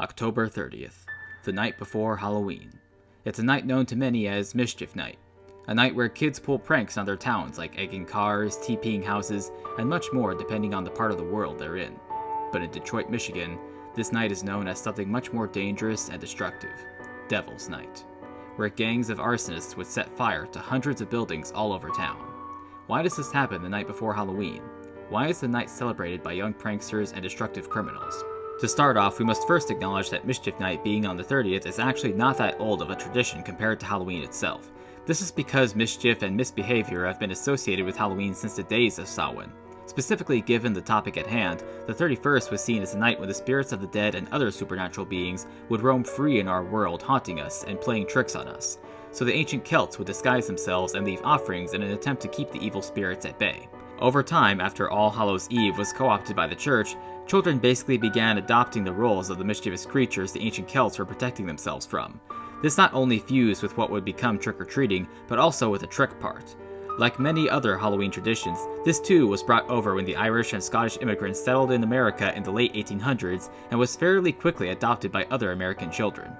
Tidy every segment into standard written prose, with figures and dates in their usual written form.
October 30th, the night before Halloween. It's a night known to many as Mischief Night, a night where kids pull pranks on their towns like egging cars, TPing houses, and much more depending on the part of the world they're in. But in Detroit, Michigan, this night is known as something much more dangerous and destructive, Devil's Night, where gangs of arsonists would set fire to hundreds of buildings all over town. Why does this happen the night before Halloween? Why is the night celebrated by young pranksters and destructive criminals? To start off, we must first acknowledge that Mischief Night being on the 30th is actually not that old of a tradition compared to Halloween itself. This is because mischief and misbehavior have been associated with Halloween since the days of Samhain. Specifically, given the topic at hand, the 31st was seen as a night when the spirits of the dead and other supernatural beings would roam free in our world, haunting us and playing tricks on us. So the ancient Celts would disguise themselves and leave offerings in an attempt to keep the evil spirits at bay. Over time, after All Hallows' Eve was co-opted by the church, children basically began adopting the roles of the mischievous creatures the ancient Celts were protecting themselves from. This not only fused with what would become trick-or-treating, but also with the trick part. Like many other Halloween traditions, this too was brought over when the Irish and Scottish immigrants settled in America in the late 1800s and was fairly quickly adopted by other American children.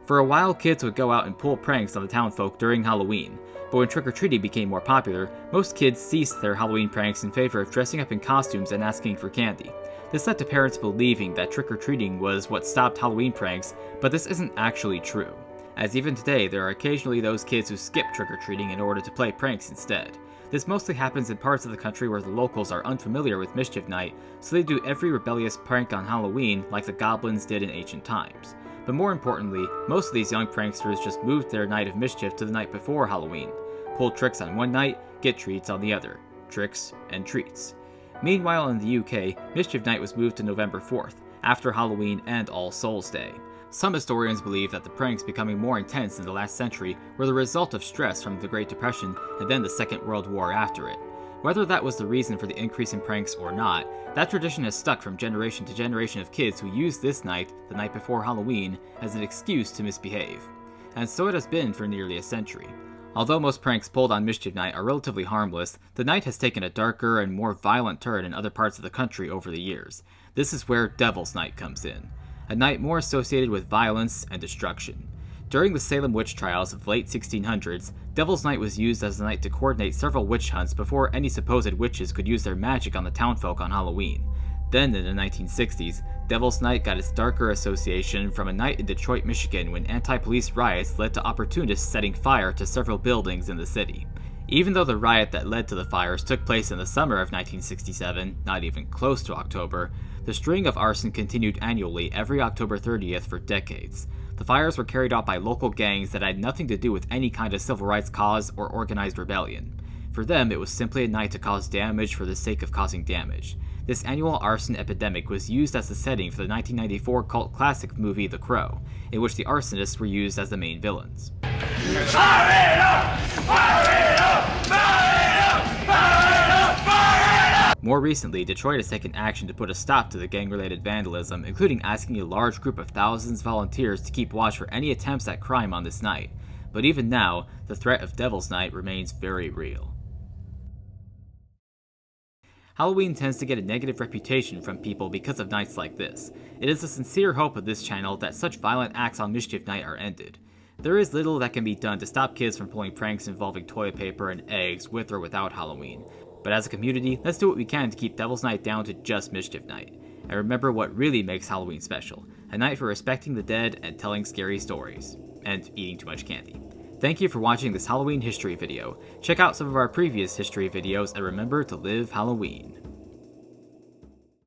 For a while, kids would go out and pull pranks on the townfolk during Halloween, but when trick-or-treating became more popular, most kids ceased their Halloween pranks in favor of dressing up in costumes and asking for candy. This led to parents believing that trick-or-treating was what stopped Halloween pranks, but this isn't actually true, as even today there are occasionally those kids who skip trick-or-treating in order to play pranks instead. This mostly happens in parts of the country where the locals are unfamiliar with Mischief Night, so they do every rebellious prank on Halloween like the goblins did in ancient times. But more importantly, most of these young pranksters just moved their night of mischief to the night before Halloween. Pull tricks on one night, get treats on the other. Tricks and treats. Meanwhile, in the UK, Mischief Night was moved to November 4th, after Halloween and All Souls Day. Some historians believe that the pranks becoming more intense in the last century were the result of stress from the Great Depression and then the Second World War after it. Whether that was the reason for the increase in pranks or not, that tradition has stuck from generation to generation of kids who use this night, the night before Halloween, as an excuse to misbehave. And so it has been for nearly a century. Although most pranks pulled on Mischief Night are relatively harmless, the night has taken a darker and more violent turn in other parts of the country over the years. This is where Devil's Night comes in, a night more associated with violence and destruction. During the Salem witch trials of the late 1600s, Devil's Night was used as a night to coordinate several witch hunts before any supposed witches could use their magic on the townfolk on Halloween. Then in the 1960s, Devil's Night got its darker association from a night in Detroit, Michigan when anti-police riots led to opportunists setting fire to several buildings in the city. Even though the riot that led to the fires took place in the summer of 1967, not even close to October, the string of arson continued annually every October 30th for decades. The fires were carried out by local gangs that had nothing to do with any kind of civil rights cause or organized rebellion. For them, it was simply a night to cause damage for the sake of causing damage. This annual arson epidemic was used as the setting for the 1994 cult classic movie The Crow, in which the arsonists were used as the main villains. Fire it up! Fire it up! Fire it up! Fire it up! Fire it up! More recently, Detroit has taken action to put a stop to the gang-related vandalism, including asking a large group of thousands of volunteers to keep watch for any attempts at crime on this night. But even now, the threat of Devil's Night remains very real. Halloween tends to get a negative reputation from people because of nights like this. It is a sincere hope of this channel that such violent acts on Mischief Night are ended. There is little that can be done to stop kids from pulling pranks involving toilet paper and eggs with or without Halloween. But as a community, let's do what we can to keep Devil's Night down to just Mischief Night. And remember what really makes Halloween special. A night for respecting the dead and telling scary stories. And eating too much candy. Thank you for watching this Halloween history video. Check out some of our previous history videos and remember to live Halloween.